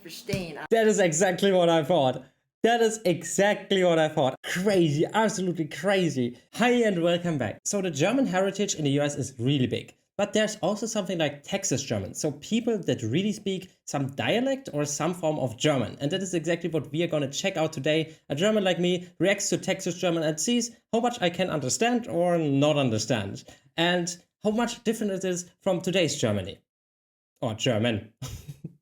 verstehen. That is exactly what I thought. That is exactly what I thought. Crazy, absolutely crazy. Hi and welcome back. So the German heritage in the US is really big. But there's also something like Texas German. So people that really speak some dialect or some form of German. And that is exactly what we are going to check out today. A German like me reacts to Texas German and sees how much I can understand or not understand. And how much different it is from today's Germany. Or German.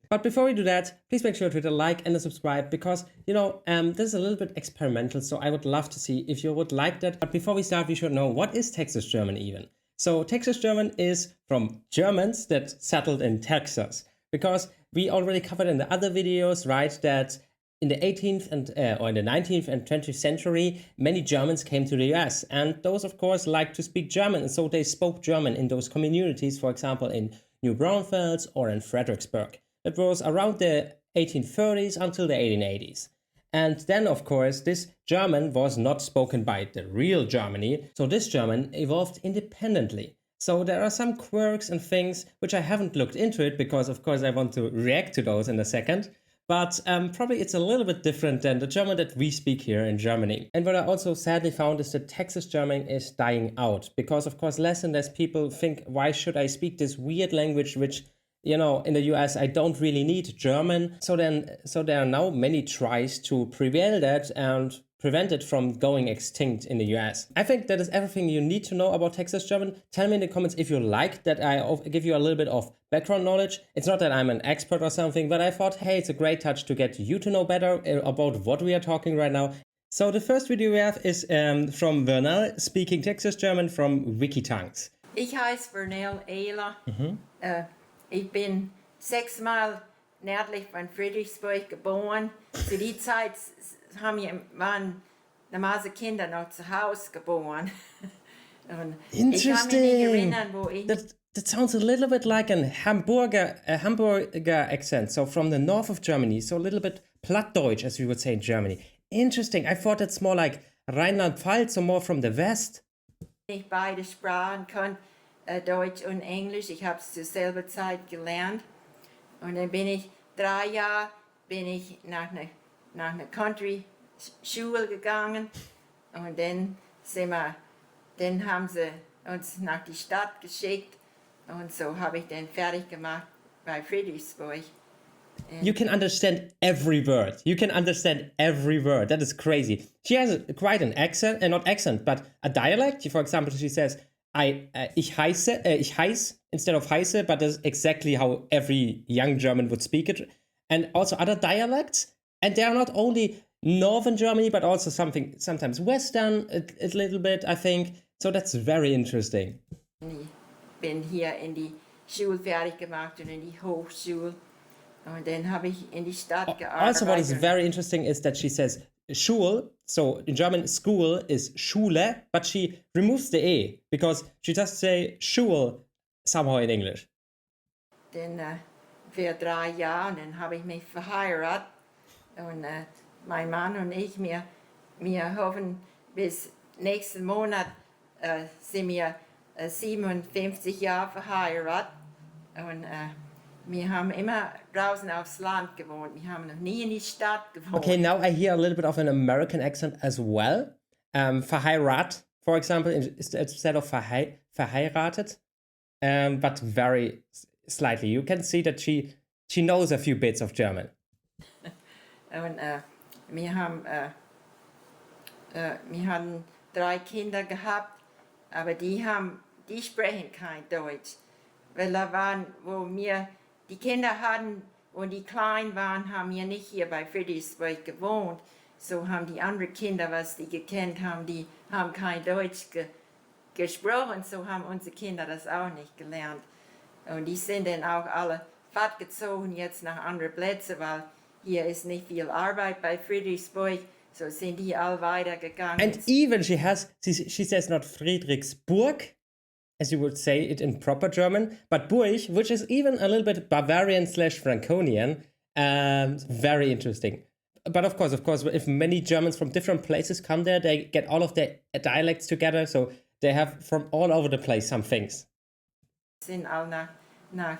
But before we do that, please make sure to hit a like and a subscribe because, this is a little bit experimental, so I would love to see if you would like that. But before we start, we should know what is Texas German even. So Texas German is from Germans that settled in Texas because we already covered in the other videos, right, that in the 18th and or in the 19th and 20th century, many Germans came to the US, and those, of course, like to speak German, and so they spoke German in those communities, for example, in New Braunfels or in Fredericksburg. It was around the 1830s until the 1880s. And then, of course, this German was not spoken by the real Germany, so this German evolved independently. So there are some quirks and things which I haven't looked into it because, of course, I want to react to those in a second. But probably it's a little bit different than the German that we speak here in Germany. And what I also sadly found is that Texas German is dying out because, of course, less and less people think, why should I speak this weird language which, in the US, I don't really need German. So there are now many tries to prevail that and prevent it from going extinct in the US. I think that is everything you need to know about Texas German. Tell me in the comments if you like that I give you a little bit of background knowledge. It's not that I'm an expert or something, but I thought, hey, it's a great touch to get you to know better about what we are talking right now. So the first video we have is from Vernell speaking Texas German from WIKITONGUES. Ich heiße Vernell ich bin 6-mal nördlich von Friedrichsburg geboren. Zu der Zeit waren damals Kinder noch zu Hause geboren. Und interesting. Ich kann mich nicht erinnern, wo ich... That sounds a little bit like a Hamburger accent, so from the north of Germany, so a little bit Plattdeutsch, as we would say in Germany. Interesting. I thought it's more like Rheinland-Pfalz, so more from the west. Ich beide Sprachen kann, Deutsch und Englisch. Ich habe es zur selben Zeit gelernt. Und dann bin ich 3 Jahre nach einer Country-Schule gegangen. Und dann haben sie uns nach die Stadt geschickt. Und so habe ich dann fertig gemacht bei Friedrichsburg. You can understand every word. You can understand every word. That is crazy. She has quite an accent, not accent, but a dialect. For example, she says, ich heiße instead of heiße, but that's exactly how every young German would speak it. And also other dialects. And they are not only northern Germany, but also sometimes western, a little bit, I think. So that's very interesting. Ich bin hier in die Schule fertig gemacht und in die Hochschule. Und dann habe ich in die Stadt gearbeitet. Also what is very interesting is that she says Schule, so in German school is Schule, but she removes the E because she just say Schule somehow in English. Dann für 3 Jahre, und dann habe ich mich verheiratet. Und mein Mann und ich, wir hoffen, bis nächsten Monat sind wir 57 Jahre verheiratet. Und wir haben immer draußen aufs Land gewohnt. Wir haben noch nie in die Stadt gewohnt. Okay, now I hear a little bit of an American accent as well. Verheiratet, for example, instead of verheiratet, but very slightly. You can see that she knows a few bits of German. Und wir hatten 3 Kinder gehabt, aber die sprechen kein Deutsch. Weil da waren, die Kinder hatten, wo die klein waren, haben wir nicht hier bei Friedrichsburg gewohnt. So haben die anderen Kinder, was die gekannt haben, die haben kein Deutsch gesprochen, so haben unsere Kinder das auch nicht gelernt. Und die sind dann auch alle fortgezogen jetzt nach anderen Plätzen, weil hier ist nicht viel Arbeit bei Friedrichsburg, so sind die alle weitergegangen. And even she says not Friedrichsburg, as you would say it in proper German, but Burg, which is even a little bit Bavarian/Franconian, very interesting. But of course, if many Germans from different places come there, they get all of their dialects together, so they have from all over the place some things. Sind alle nach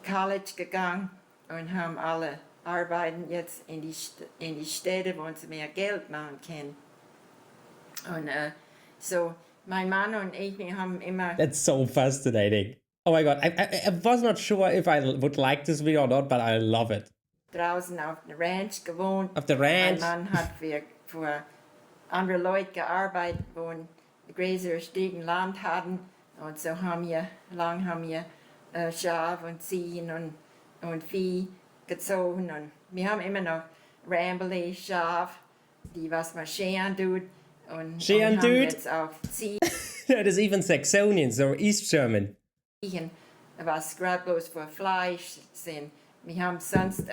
College gegangen und haben alle arbeiten jetzt in die Städte, wo sie mehr Geld machen können. Und so, mein Mann und ich, wir haben immer That's so fascinating. Oh my god, I was not sure if I would like this video or not, but I love it. draußen auf der Ranch gewohnt. Auf der Mein Ranch. Mann hat für andere Leute gearbeitet, wo ein größeres Stück Land hatten. Und so haben wir Schaf und Ziegen und Vieh gezogen. Und wir haben immer noch Rambly, Schaf, die was man scheren tut. Und Scheren haben tut? jetzt auch Ziegen, That is even Saxonian, so East German. was gerade bloß für Fleisch sind. Wir haben sonst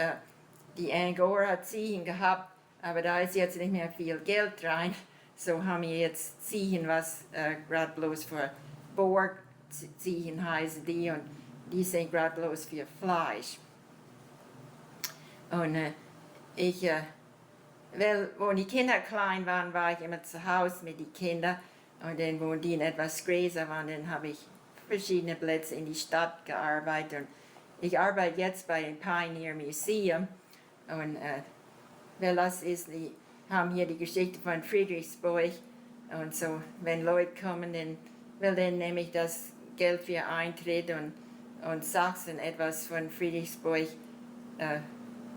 die Angora-Ziegen gehabt, aber da ist jetzt nicht mehr viel Geld rein. So haben wir jetzt Ziegen, was gerade bloß für Borgziegen heißen die, und die sind gerade bloß für Fleisch. Und weil, wo die Kinder klein waren, war ich immer zu Hause mit den Kindern, und dann, wo die etwas größer waren, dann habe ich verschiedene Plätze in die Stadt gearbeitet. Und ich arbeite jetzt bei dem Pioneer Museum, und weil das ist, die haben hier die Geschichte von Friedrichsburg, und so, wenn Leute kommen, dann nehme ich das Geld für Eintritt und sage ihnen etwas von Friedrichsburg,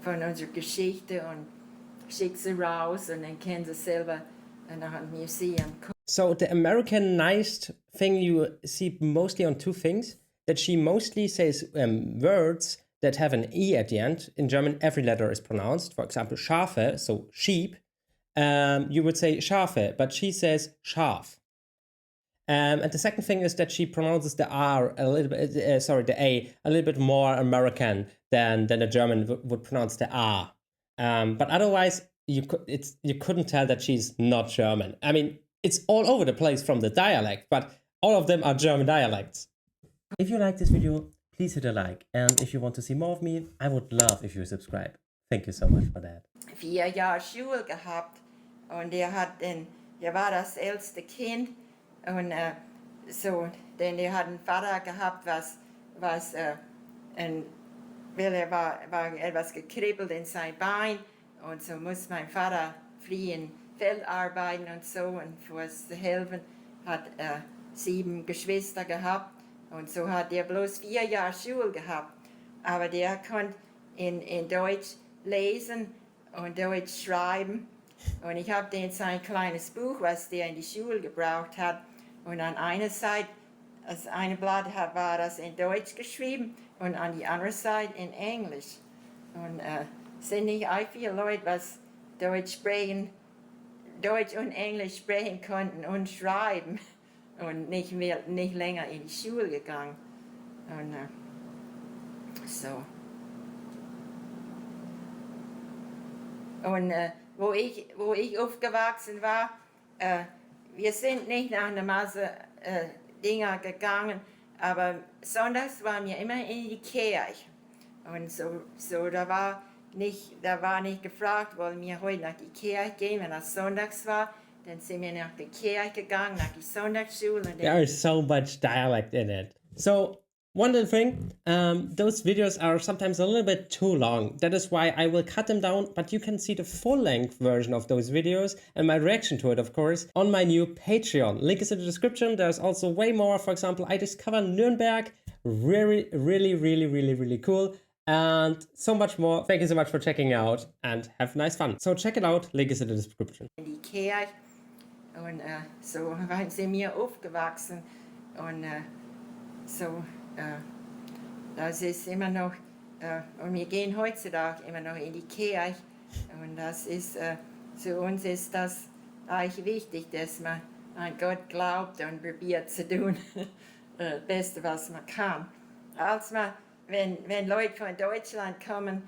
von unserer Geschichte, und schicke sie raus, und dann können sie selber nach dem Museum kommen. So the Americanized thing you see mostly on two things, that she mostly says words that have an E at the end. In German, every letter is pronounced. For example, Schafe, so sheep, you would say Schafe, but she says Schaf. And the second thing is that she pronounces the R a little bit, the A a little bit more American than a German would pronounce the R. But otherwise, you couldn't tell that she's not German. I mean, it's all over the place from the dialect, but all of them are German dialects. If you like this video, please hit a like. And if you want to see more of me, I would love if you subscribe. Thank you so much for that. 4 Jahre Schule gehabt, und der war das älteste Kind, und so, denn der hat einen Vater gehabt, weil er war etwas gekribbelt in sein Bein, und so muss mein Vater fliehen, Feld arbeiten und so, und fürs helfen, hat 7 Geschwister gehabt, und so hat er bloß 4 Jahre Schule gehabt, aber der konnte in Deutsch lesen und Deutsch schreiben, und ich habe den sein kleines Buch, was der in die Schule gebraucht hat, und an einer Seite, das eine Blatt war das in Deutsch geschrieben, und an die andere Seite in Englisch. Und sind nicht all viele Leute, was Deutsch und Englisch sprechen konnten und schreiben, und nicht länger in die Schule gegangen. Und so. Und wo ich aufgewachsen war, wir sind nicht nach einer Masse Dinger gegangen, aber sonntags waren wir immer in die Kirche. Und so da war nicht gefragt, wollen wir heute nach die Kirche gehen, wenn das sonntags war, dann sind wir nach der Kirche gegangen, nach die Sonntagsschule. There is so much dialect in it. So one little thing, those videos are sometimes a little bit too long. That is why I will cut them down, but you can see the full-length version of those videos and my reaction to it, of course, on my new Patreon. Link is in the description. There's also way more. For example, I discover Nuremberg. Really, really, really, really, really cool. And so much more. Thank you so much for checking out and have nice fun. So check it out. Link is in the description. In die Kirche, und so sind wir aufgewachsen, und so. Das ist immer noch, und wir gehen heutzutage immer noch in die Kirche, und das ist, für uns ist das eigentlich wichtig, dass man an Gott glaubt und probiert zu tun, das Beste, was man kann. Wenn Leute von Deutschland kommen,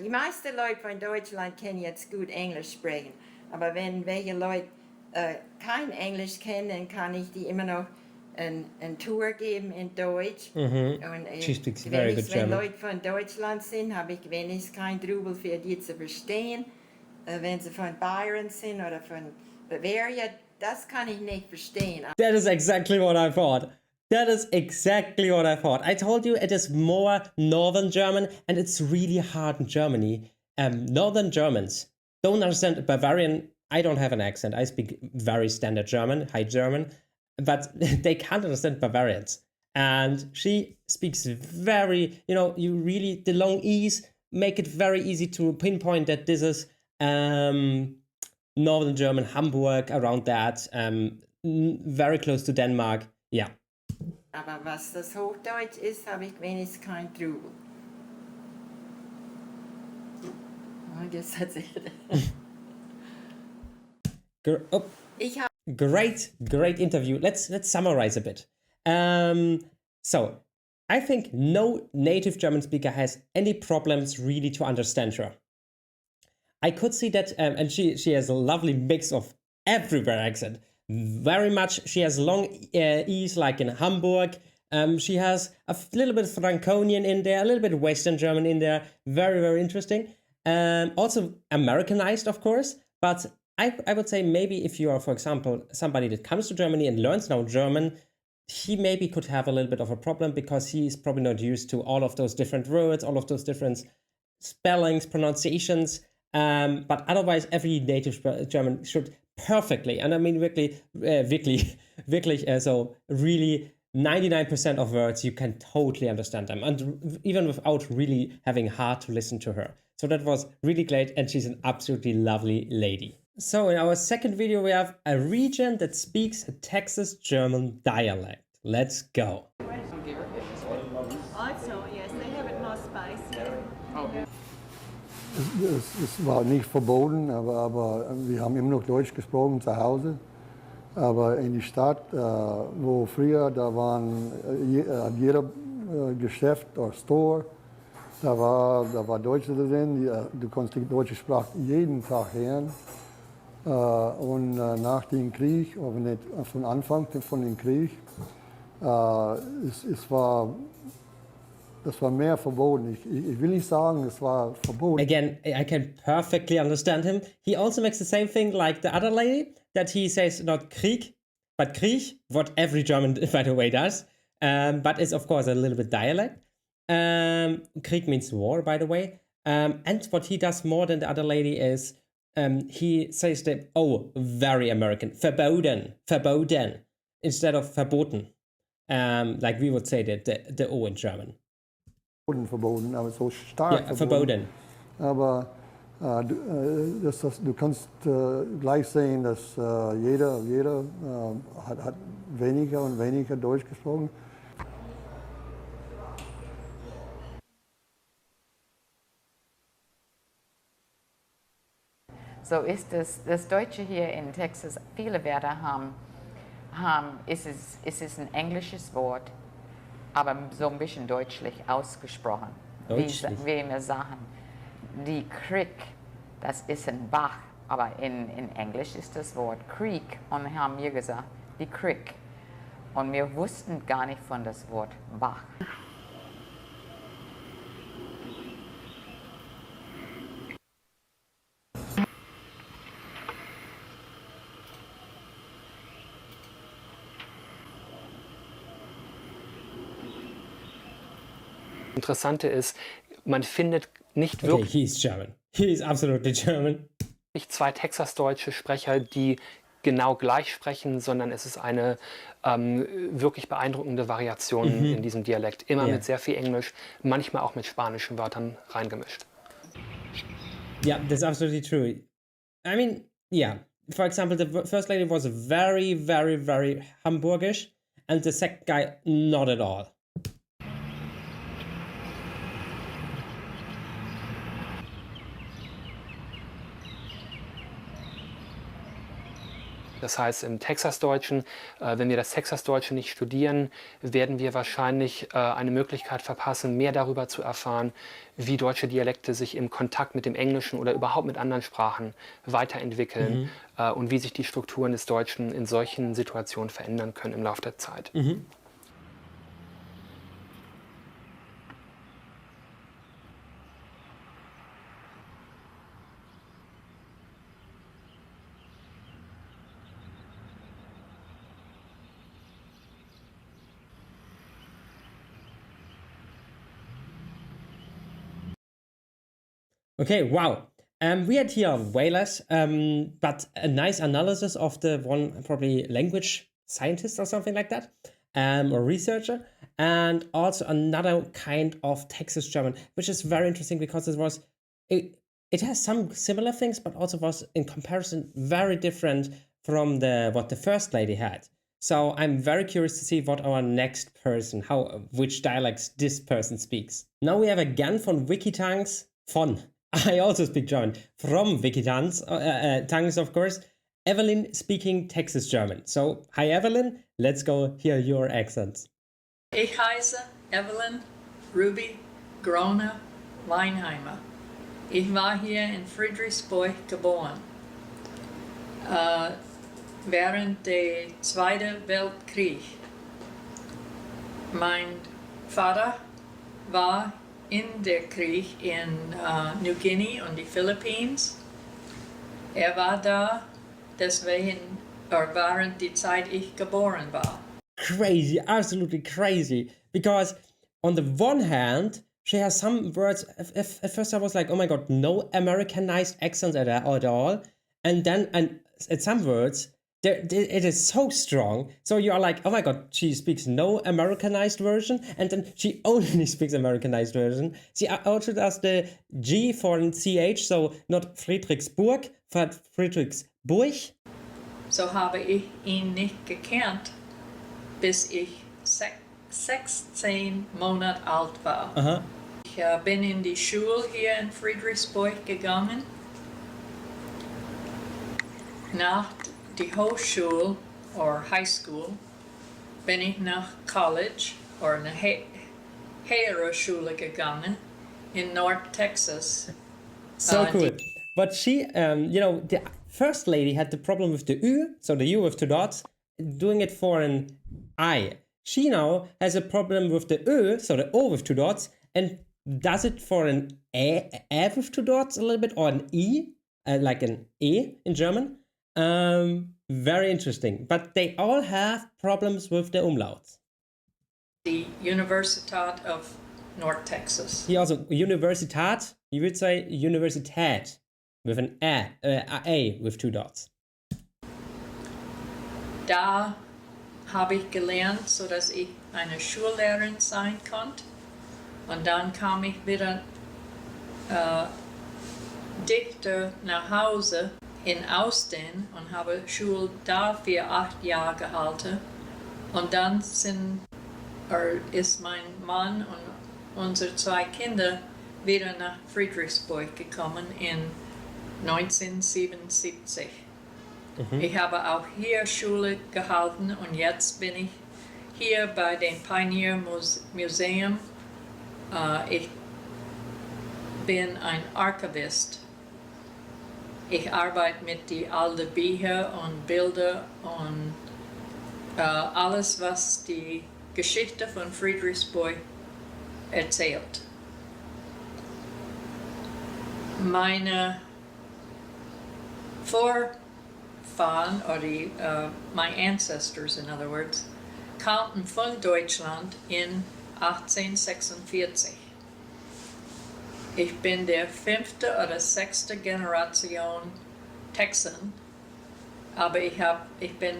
die meisten Leute von Deutschland können jetzt gut Englisch sprechen, aber wenn welche Leute kein Englisch kennen, dann kann ich die immer noch eine Tour geben in Deutsch. Und She speaks very good wenn German. Leute von Deutschland sind, habe ich wenigstens kein Trubel für die zu verstehen. Wenn sie von Bayern sind oder von Bavaria, das kann ich nicht verstehen. That is exactly what I thought. That is exactly what I thought. I told you it is more Northern German, and it's really hard in Germany. Northern Germans don't understand Bavarian. I don't have an accent. I speak very standard German, High German, but they can't understand Bavarians. And she speaks very, the long E's make it very easy to pinpoint that this is Northern German, Hamburg, around that, very close to Denmark. Yeah. Aber was das Hochdeutsch ist, habe ich wenigstens kein Trubel. Und jetzt hat sie... Great interview. Let's summarize a bit. So, I think no native German speaker has any problems really to understand her. I could see that, and she has a lovely mix of everywhere accent. Very much, she has long E's like in Hamburg. She has a little bit of Franconian in there, a little bit of Western German in there. Very, very interesting. Also Americanized, of course. But I would say maybe if you are, for example, somebody that comes to Germany and learns now German, he maybe could have a little bit of a problem because he's probably not used to all of those different words, all of those different spellings, pronunciations. But otherwise, every native German should perfectly, and I mean wirklich, so really 99% of words you can totally understand them, and even without really having hard to listen to her. So that was really great, and she's an absolutely lovely lady. So in our second video, we have a region that speaks a Texas German dialect. Let's go. Also, yes, they have it more spicy. Es war nicht verboten, aber wir haben immer noch Deutsch gesprochen zu Hause. Aber in die Stadt, wo früher, da waren jeder Geschäft oder Store, da war Deutsche drin. Du konntest die deutsche Sprache jeden Tag hören. Und nach dem Krieg, oder nicht von Anfang von dem Krieg, das war mehr verboten. Ich will nicht sagen, es war verboten. Again, I can perfectly understand him. He also makes the same thing like the other lady, that he says not Krieg, but Krieg, what every German, by the way, does. But it's, of course, a little bit dialect. Krieg means war, by the way. And what he does more than the other lady is he says the very American, verboten, instead of verboten. Like we would say the O in German. Verboten, aber so stark verboten. Aber du kannst gleich sehen, dass jeder hat weniger und weniger Deutsch gesprochen. So ist das Deutsche hier in Texas, viele Wörter ist es ein englisches Wort, aber so ein bisschen deutschlich ausgesprochen. Wie wir sagen, die Creek, das ist ein Bach, aber in Englisch ist das Wort Creek und haben wir gesagt, die Creek. Und wir wussten gar nicht von das Wort Bach. Interessante ist, man findet nicht wirklich... Okay, he's German. He is absolutely German. Nicht zwei Texas-deutsche Sprecher, die genau gleich sprechen, sondern es ist eine wirklich beeindruckende Variation in diesem Dialekt. Immer mit sehr viel Englisch, manchmal auch mit spanischen Wörtern reingemischt. Yeah, that's absolutely true. I mean, yeah. For example, the first lady was very, very, very Hamburgish, and the second guy, not at all. Das heißt, im Texasdeutschen, wenn wir das Texasdeutsche nicht studieren, werden wir wahrscheinlich eine Möglichkeit verpassen, mehr darüber zu erfahren, wie deutsche Dialekte sich im Kontakt mit dem Englischen oder überhaupt mit anderen Sprachen weiterentwickeln und wie sich die Strukturen des Deutschen in solchen Situationen verändern können im Laufe der Zeit. Okay, wow. We had here way less, but a nice analysis of the one probably language scientist or something like that, or researcher, and also another kind of Texas German, which is very interesting because it has some similar things, but also was in comparison very different from what the first lady had. So I'm very curious to see what our next person, which dialects this person speaks. Now we have again von WIKITONGUES, I also speak German, from WIKITONGUES, of course, Evelyn speaking Texas German. So, hi Evelyn, let's go hear your accents. Ich heiße Evelyn Ruby Grona Weinheimer. Ich war hier in Friedrichsburg geboren. Während der Zweiten Weltkrieg. Mein Vater war in der Krieg in New Guinea und die Philippines. War da, deswegen während die Zeit ich geboren war. Crazy, absolutely crazy. Because on the one hand, she has some words, at first I was like, oh my god, no Americanized accents at all. And then at some words, it is so strong. So you are like, oh my god, she speaks no Americanized version, and then she only speaks Americanized version. She also does the G for an CH, so not Friedrichsburg, but Friedrichsburg. So habe ich ihn nicht gekannt, bis ich 16 Monate alt war. Aha. Ich bin in die Schule hier in Friedrichsburg gegangen. Nach die Hochschule oder High School bin ich nach College oder eine höhere Schule gegangen in North Texas. So cool. But she, the first lady had the problem with the U, so the U with two dots, doing it for an I. She now has a problem with the Ö, so the O with two dots, and does it for an E with two dots a little bit, or an E, like an E in German. Very interesting. But they all have problems with the umlauts. The Universität of North Texas. Here also Universität, you would say Universität with an A with two dots. Da habe ich gelernt, sodass ich eine Schullehrerin sein konnte. Und dann kam ich wieder dichter nach Hause in Austin und habe Schule da für 8 Jahre gehalten. Und dann ist mein Mann und unsere 2 Kinder wieder nach Friedrichsburg gekommen in 1977. Ich habe auch hier Schule gehalten und jetzt bin ich hier bei dem Pioneer Museum. Ich bin ein Archivist. Ich arbeite mit den alten Büchern und Bildern und alles, was die Geschichte von Friedrichsburg erzählt. Meine Vorfahren, oder my ancestors in other words, kamen von Deutschland in 1846. Ich bin der 5. oder 6. Generation Texan, aber ich bin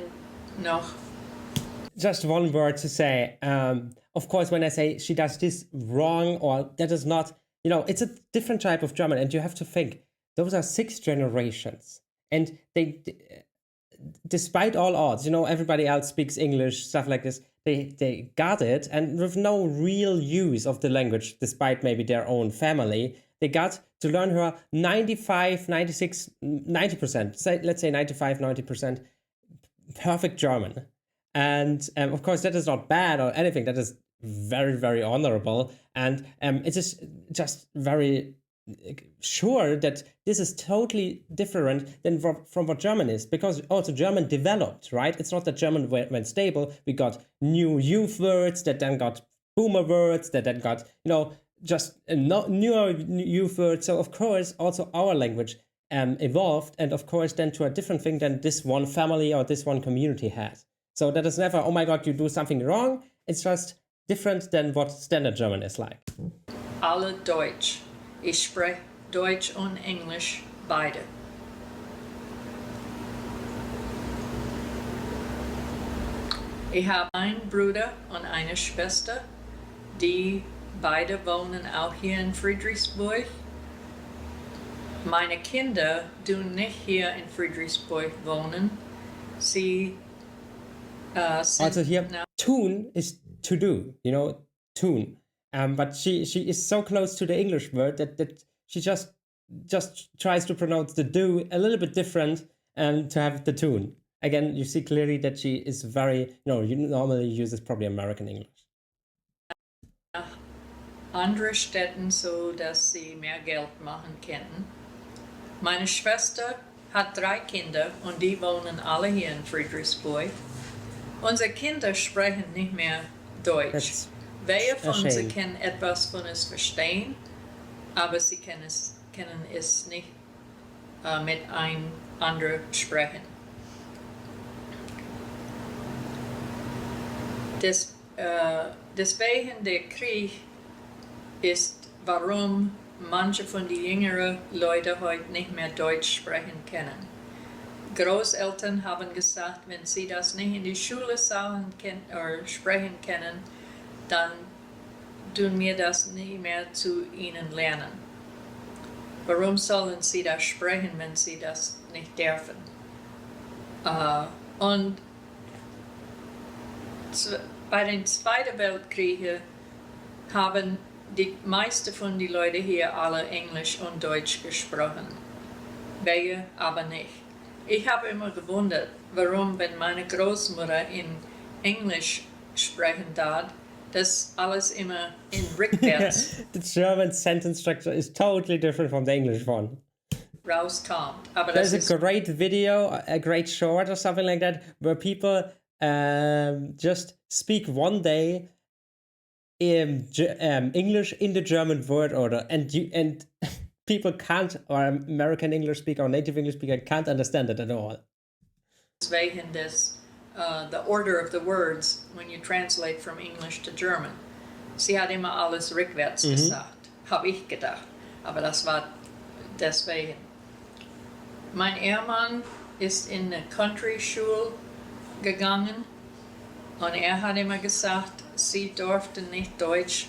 noch. Just one word to say. Of course, when I say she does this wrong, or that is not, it's a different type of German, and you have to think, those are 6 generations. And they despite all odds, everybody else speaks English, stuff like this, they got it, and with no real use of the language, despite maybe their own family, they got to learn her 95, 96, 90%, let's say 95, 90% perfect German. And of course, that is not bad or anything. That is very, very honorable. And it is just very sure that this is totally different than from what German is, because also German developed, right? It's not that German went stable. We got new youth words that then got boomer words that then got, just newer youth words. So of course, also our language evolved, and of course then to a different thing than this one family or this one community has. So that is never, oh my God, you do something wrong. It's just different than what standard German is like. Alle Deutsch. Ich spreche Deutsch und Englisch beide. Ich habe einen Bruder und eine Schwester, die beide wohnen auch hier in Friedrichsburg. Meine Kinder tun nicht hier in Friedrichsburg wohnen. Sie sind Also here, tun is to do, you know, tun. But she is so close to the English word that she just tries to pronounce the do a little bit different and to have the tune. Again, you see clearly that she is very, you normally uses probably American English. andere Städten, so dass sie mehr Geld machen können. Meine Schwester hat 3 Kinder und die wohnen alle hier in Friedrichsburg. Unsere Kinder sprechen nicht mehr Deutsch. Wer von sie kann etwas von es verstehen, aber sie können es nicht mit ein anderen sprechen. Deswegen der Krieg ist, warum manche von den jüngeren Leuten heute nicht mehr Deutsch sprechen können. Großeltern haben gesagt, wenn sie das nicht in die Schule sprechen können, dann tun wir das nicht mehr zu ihnen lernen. Warum sollen sie das sprechen, wenn sie das nicht dürfen? Und bei den Zweiten Weltkriegen haben die meisten von den Leuten hier alle Englisch und Deutsch gesprochen. Welche aber nicht. Ich habe immer gewundert, warum, wenn meine Großmutter in Englisch sprechen tat, das alles immer in rückwärts The German sentence structure is totally different from the English one. rauskommt. Aber There's das a ist great video, a great short or something like that, where people just speak one day English in the German word order, and people can't, or American English speaker or native English speaker can't understand it at all. wegen the order of the words when you translate from English to German. Sie hat immer alles rückwärts gesagt, habe ich gedacht. Aber das war deswegen. Mein Ehemann ist in eine Country-Schule gegangen und hat immer gesagt, sie durften nicht Deutsch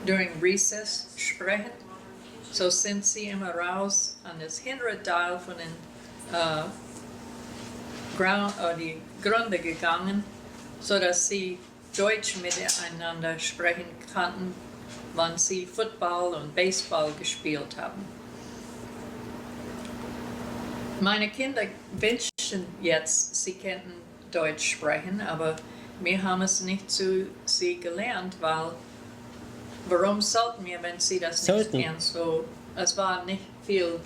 during recess sprechen. So sind sie immer raus an das hintere Teil von den die Gründe gegangen, so dass sie Deutsch miteinander sprechen konnten, wann sie Football und Baseball gespielt haben. Meine Kinder wünschen jetzt, sie könnten Deutsch sprechen, aber wir haben es nicht zu sie gelernt, weil warum sollten wir, wenn sie das nicht lernen? So, es war nicht viel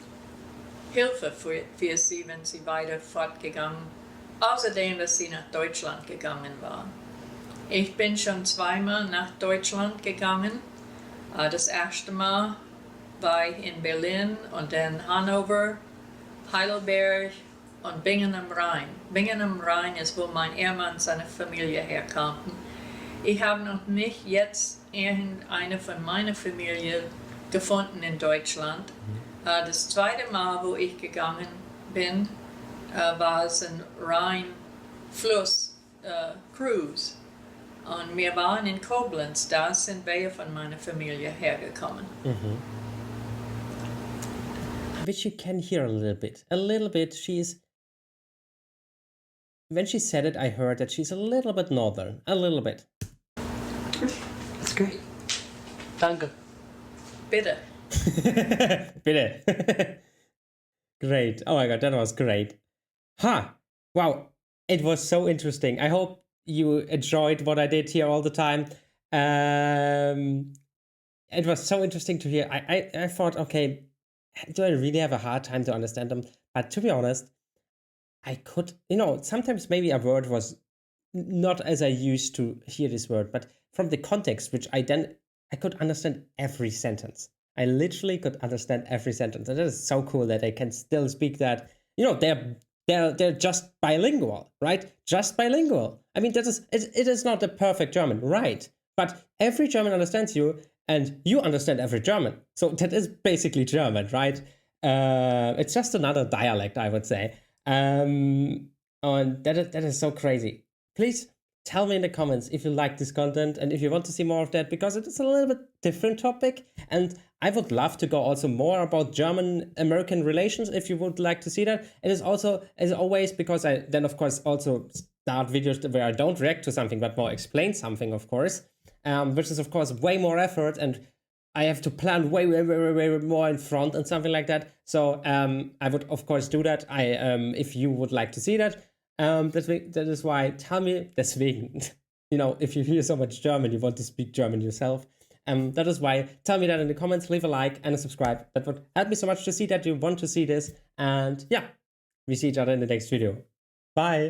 Hilfe für sie, wenn sie weiter fortgegangen. Außerdem, dass sie nach Deutschland gegangen waren. Ich bin schon 2-mal nach Deutschland gegangen. Das erste Mal war ich in Berlin und dann Hannover, Heidelberg und Bingen am Rhein. Bingen am Rhein ist, wo mein Ehemann und seine Familie herkamen. Ich habe noch nicht jetzt irgendeine von meiner Familie gefunden in Deutschland. Das zweite Mal, wo ich gegangen bin, war es ein Rhein-Fluss-Cruise. Und wir waren in Koblenz, da sind welche von meiner Familie hergekommen. Which you can hear a little bit. When she said it, I heard that she's a little bit northern. A little bit. That's great. Danke. Bitte. Bitte. Great. Oh my god, that was great. Wow. It was so interesting. I hope you enjoyed what I did here all the time. It was so interesting to hear. I thought, okay, do I really have a hard time to understand them? But to be honest, I could, sometimes maybe a word was not as I used to hear this word, but from the context, which I could understand every sentence. I literally could understand every sentence. And that is so cool that I can still speak that. They're just bilingual, right? Just bilingual. I mean, it is not the perfect German, right? But every German understands you, and you understand every German. So that is basically German, right? It's just another dialect, I would say. And that is so crazy. Please tell me in the comments if you like this content and if you want to see more of that, because it is a little bit different topic. And I would love to go also more about German-American relations if you would like to see that. It is also, as always, because I then, of course, also start videos where I don't react to something, but more explain something, of course, which is, of course, way more effort, and I have to plan way more in front and something like that. So I would, of course, do that. If you would like to see that. That is why, tell me, deswegen, you know, if you hear so much German, you want to speak German yourself. That is why, tell me that in the comments, leave a like and a subscribe. That would help me so much to see that you want to see this. And yeah, we see each other in the next video. Bye.